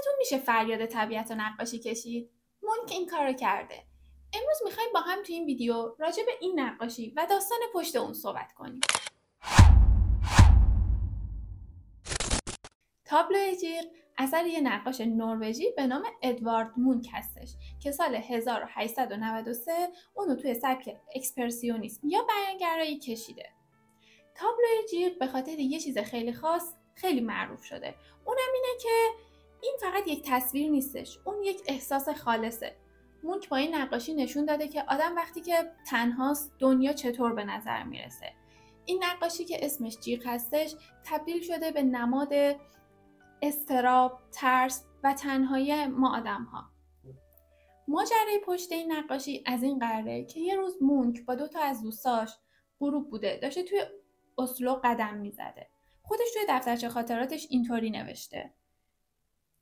یادتون میشه فریاد طبیعت رو نقاشی کشید؟ مونک این کارو کرده. امروز میخوایم با هم تو این ویدیو راجع به این نقاشی و داستان پشت اون صحبت کنیم. تابلو جیغ اثر یه نقاش نروژی به نام ادوارد مونک هستش که سال 1893 اونو توی سبک اکسپرسیونیسم یا بیانگرایی کشیده. تابلو جیغ به خاطر یه چیز خیلی خاص خیلی معروف شده. اونم اینه که این فقط یک تصویر نیستش، اون یک احساس خالصه. مونک با این نقاشی نشون داده که آدم وقتی که تنهاست دنیا چطور به نظر میرسه. این نقاشی که اسمش جیغ هستش تبدیل شده به نماد اضطراب، ترس و تنهایی ما آدم‌ها. ماجرای پشت این نقاشی از این قراره که یه روز مونک با 2 از دوستاش غروب بوده، داشته توی اسلو قدم میزده. خودش توی دفترچه خاطراتش اینطوری نوشته: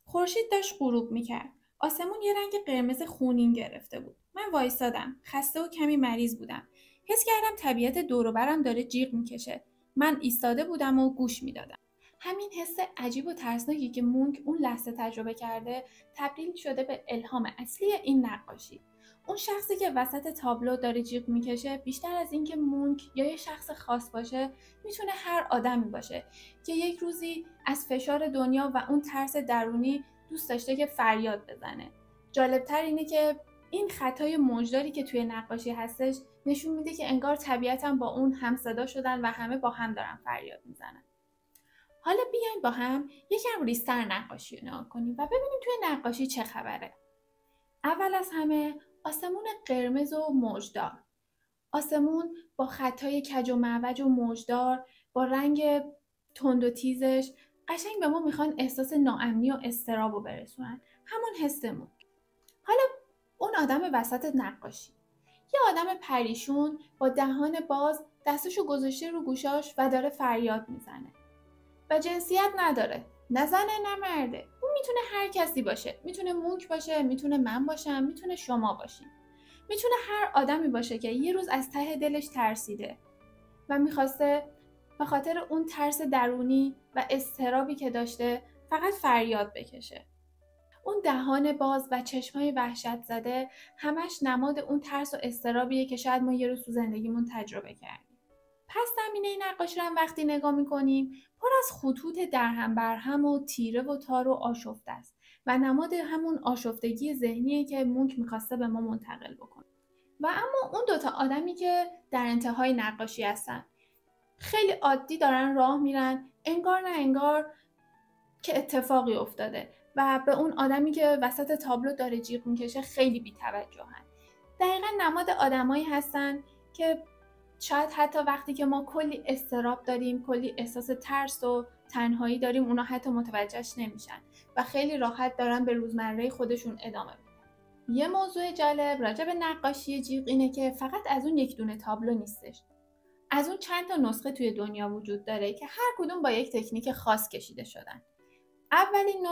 خورشید داشت غروب میکرد. آسمون یه رنگ قرمز خونین گرفته بود. من وایسادم، خسته و کمی مریض بودم. حس کردم طبیعت دور و برم داره جیغ میکشه. من ایستاده بودم و گوش میدادم. همین حس عجیب و ترسناکی که مونک اون لحظه تجربه کرده تبدیل شده به الهام اصلی این نقاشی. اون شخصی که وسط تابلو داره جیغ میکشه بیشتر از اینکه مونک یا یه شخص خاص باشه میتونه هر آدمی باشه که یک روزی از فشار دنیا و اون ترس درونی دوست داشته که فریاد بزنه. جالبتر اینه که این خطای موجداری که توی نقاشی هستش نشون میده که انگار طبیعتاً با اون همصدا شدن و همه با هم دارن فریاد میزنن. حالا بیاین با هم یکم ریزتر نقاشی رو نگاه کنیم و ببینیم توی نقاشی چه خبره. اول از همه آسمون قرمز و موجدار. آسمون با خطای کج و معوج و موجدار با رنگ تند و تیزش قشنگ به ما میخوان احساس ناامنی و اضطراب رو برسونن. همون حسمون. حالا اون آدم وسط نقاشی. یه آدم پریشون با دهان باز دستشو گذاشته رو گوشاش و داره فریاد میزنه. و جنسیت نداره. نه زنه نه مرده. اون میتونه هر کسی باشه. میتونه مونک باشه، میتونه من باشم، میتونه شما باشیم. میتونه هر آدمی باشه که یه روز از ته دلش ترسیده و میخواسته به خاطر اون ترس درونی و اضطرابی که داشته فقط فریاد بکشه. اون دهان باز و چشمای وحشت زده همش نماد اون ترس و اضطرابیه که شاید ما یه روز تو زندگیمون تجربه کردیم. پس زمینه این نقاشی رو هم وقتی نگاه میکنیم پر از خطوط درهم برهم و تیره و تار و آشفته است و نماد همون آشفتگی ذهنیه که مونک میخواسته به ما منتقل بکنه. و اما اون 2 آدمی که در انتهای نقاشی هستن خیلی عادی دارن راه میرن، انگار نه انگار که اتفاقی افتاده و به اون آدمی که وسط تابلو داره جیغ میکشه خیلی بی‌توجهن. دقیقاً نماد آدمایی هستن که شاید حتی وقتی که ما کلی اضطراب داریم، کلی احساس ترس و تنهایی داریم، اونا حتی متوجهش نمیشن و خیلی راحت دارن به روزمره خودشون ادامه میدن. یه موضوع جالب راجع به نقاشی جیغ اینه که فقط از اون 1 دونه تابلو نیستش. از اون چند تا نسخه توی دنیا وجود داره که هر کدوم با یک تکنیک خاص کشیده شدن. اولین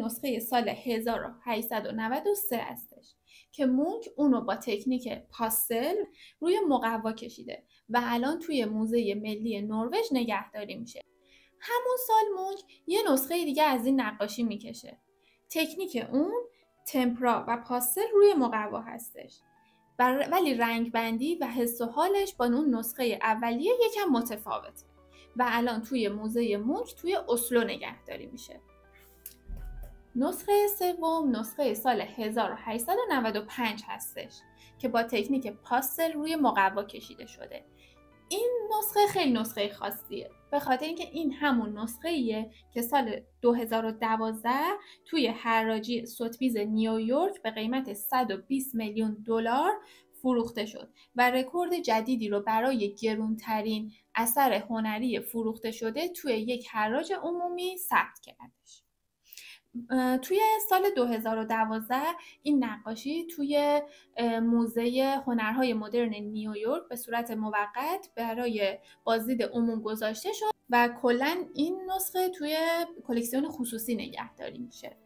نسخه سال 1893 هستش که مونک اونو با تکنیک پاستل روی مقوا کشیده و الان توی موزه ملی نروژ نگهداری میشه. همون سال مونک یه نسخه دیگه از این نقاشی میکشه. تکنیک اون تمپرا و پاستل روی مقوا هستش. ولی رنگ بندی و حس و حالش با اون نسخه اولیه یکم متفاوته و الان توی موزه مونک توی اسلو نگهداری میشه. نسخه سوم نسخه سال 1895 هستش که با تکنیک پاستل روی مقوا کشیده شده. این نسخه خیلی نسخه خاصیه به خاطر اینکه این همون نسخه‌ایه که سال 2012 توی حراجی سوتبیز نیویورک به قیمت 120 میلیون دلار فروخته شد و رکورد جدیدی رو برای گرانترین اثر هنری فروخته شده توی یک حراج عمومی ثبت کردش. توی سال 2012 این نقاشی توی موزه هنرهای مدرن نیویورک به صورت موقت برای بازدید عموم گذاشته شد و کلاً این نسخه توی کلکسیون خصوصی نگهداری میشه.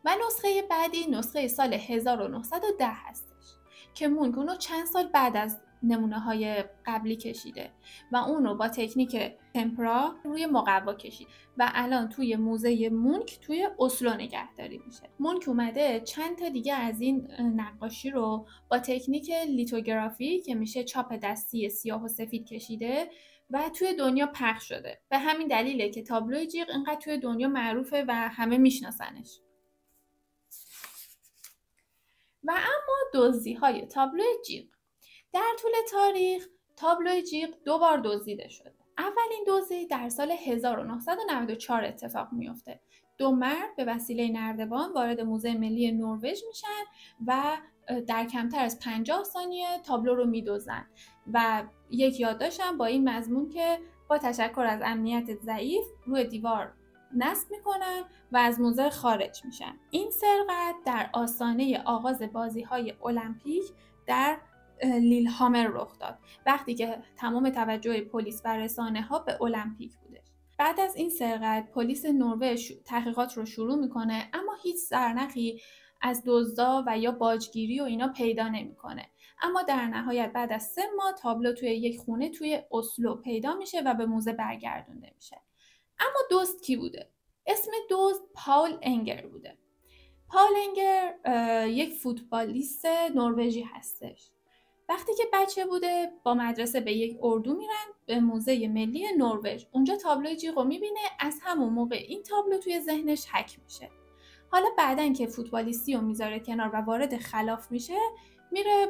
و نسخه بعدی نسخه سال 1910 هستش که مونک اونو چند سال بعد از نمونه های قبلی کشیده و اون رو با تکنیک تمپرا روی مقوا کشید و الان توی موزه مونک توی اسلو نگهداری میشه. مونک اومده چند تا دیگه از این نقاشی رو با تکنیک لیتوگرافی که میشه چاپ دستی سیاه و سفید کشیده و توی دنیا پخش شده. به همین دلیله که تابلو جیغ اینقدر توی دنیا معروفه و همه میشناسنش. و اما دزدی‌های تابلو جیغ. در طول تاریخ تابلو جیغ 2 بار دزدیده شده. اولین دزدی در سال 1994 اتفاق میفته. 2 مرد به وسیله نردبان وارد موزه ملی نروژ میشن و در کمتر از 50 ثانیه تابلو رو میدزدن و یک یادداشت هم با این مضمون که با تشکر از امنیت ضعیف روی دیوار نصب میکنن و از موزه خارج میشن. این سرقت در آستانه آغاز بازی‌های المپیک در لیلهامر رخ داد، وقتی که تمام توجه پلیس و رسانه‌ها به المپیک بودش. بعد از این سرقت پلیس نروژ تحقیقات رو شروع میکنه، اما هیچ سرنخی از دزدا و یا باجگیری و اینا پیدا نمیکنه. اما در نهایت بعد از 3 ماه تابلو توی یک خونه توی اسلو پیدا میشه و به موزه برگردونده میشه. اما دزد کی بوده؟ اسم دزد پاول انگر بوده. پاول انگر یک فوتبالیست نروژی هستش. وقتی که بچه بوده با مدرسه به یک اردو میرن به موزه ملی نروژ. اونجا تابلوی جیغ رو میبینه، از همون موقع این تابلو توی ذهنش حک میشه. حالا بعدن که فوتبالیستی رو میذاره کنار و وارد خلاف میشه، میره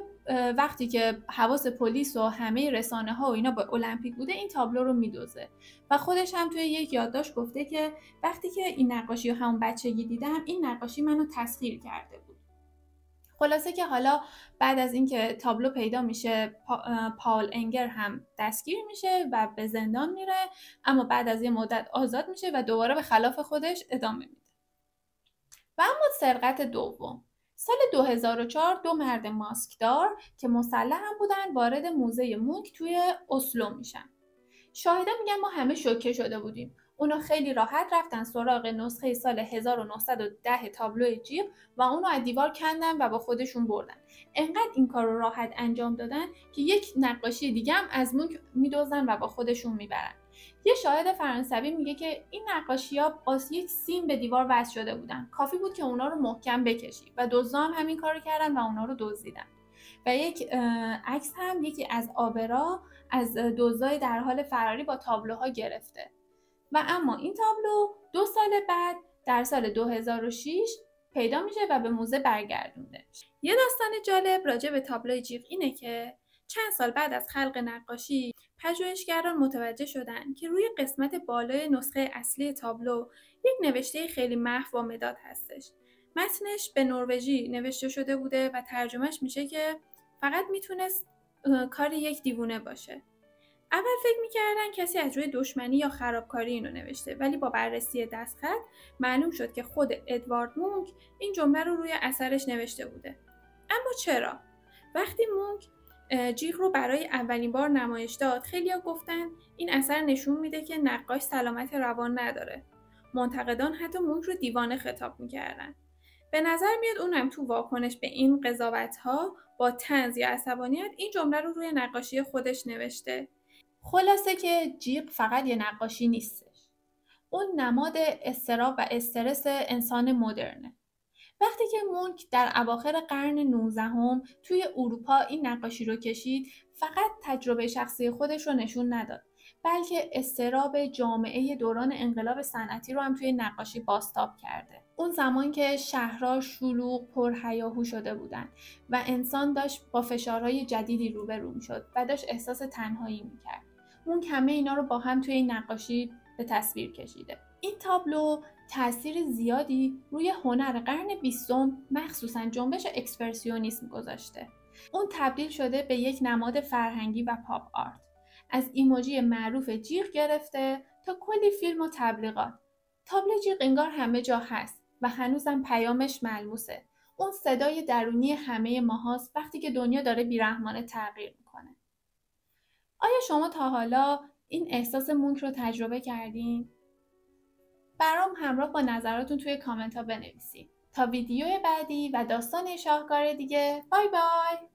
وقتی که حواس پلیس و همه رسانه ها و اینا به المپیک بوده این تابلو رو میدوزه و خودش هم توی یک یادداشت گفته که وقتی که این نقاشی رو همون بچگی دیدم این نقاشی منو تسخیر کرده بود. خلاصه که حالا بعد از اینکه تابلو پیدا میشه پاول انگر هم دستگیر میشه و به زندان میره، اما بعد از یه مدت آزاد میشه و دوباره به خلاف خودش ادامه میده. و اما سرقت دوم. سال 2004 2 مرد ماسکدار که مسلح هم بودن وارد موزه مونک توی اسلو میشن. شاهدا میگن ما همه شوکه شده بودیم. اونا خیلی راحت رفتن سراغ نسخه سال 1910 تابلو جیغ و اونو از دیوار کندن و با خودشون بردن. انقدر این کار رو راحت انجام دادن که یک نقاشی دیگه هم از مونک میدوزن و با خودشون میبرن. یه شاهد فرانسوی میگه که این نقاشی‌ها با یک سیم به دیوار وصل شده بودن. کافی بود که اونا رو محکم بکشی و دزدا هم همین کارو کردن و اونا رو دزدیدن. و یک عکس هم یکی از آبرا از دزدای در حال فراری با تابلوها گرفته. و اما این تابلو 2 سال بعد در سال 2006 پیدا میشه و به موزه برگردونده میشه. یه داستان جالب راجع به تابلوی جیغ اینه که چند سال بعد از خلق نقاشی پژوهشگران متوجه شدن که روی قسمت بالای نسخه اصلی تابلو یک نوشته خیلی محو و مداد هستش. متنش به نروژی نوشته شده بوده و ترجمهش میشه که فقط میتونست کار یک دیوونه باشه. اول فکر میکردن کسی از روی دشمنی یا خرابکاری اینو نوشته، ولی با بررسی دستخط معلوم شد که خود ادوارد مونک این جمله رو روی اثرش نوشته بوده. اما چرا؟ وقتی مونک جیغ رو برای اولین بار نمایش داد، خیلیا گفتن این اثر نشون میده که نقاش سلامت روان نداره. منتقدان حتی مونک رو دیوانه خطاب میکردن. به نظر میاد اونم تو واکنش به این قضاوت‌ها با طنز یا عصبانیت این جمله رو روی نقاشی خودش نوشته. خلاصه که جیغ فقط یه نقاشی نیستش. اون نماد اضطراب و استرس انسان مدرنه. وقتی که مونک در اواخر قرن 19 توی اروپا این نقاشی رو کشید، فقط تجربه شخصی خودش رو نشون نداد، بلکه اضطراب جامعه دوران انقلاب صنعتی رو هم توی نقاشی بازتاب کرده. اون زمان که شهرها شلوغ، پرهیاهو شده بودن و انسان داشت با فشارهای جدیدی روبرو میشد و داشت احساس تنهایی میکرد. مونک همه اینا رو با هم توی این نقاشی به تصویر کشیده. این تابلو تأثیر زیادی روی هنر قرن 20 مخصوصاً جنبش اکسپرسیونیسم گذاشته. اون تبدیل شده به یک نماد فرهنگی و پاپ آرت. از ایموجی معروف جیغ گرفته تا کلی فیلم و تبلیغات. تابلو جیغ انگار همه جا هست و هنوزم پیامش ملموسه. اون صدای درونی همه ماهاست وقتی که دنیا داره بیرحمانه تغییر میکنه. آیا شما تا حالا این احساس مونک رو تجربه کردین؟ برام همراه با نظراتون توی کامنت ها بنویسید. تا ویدیو بعدی و داستان شاهکار دیگه، بای بای!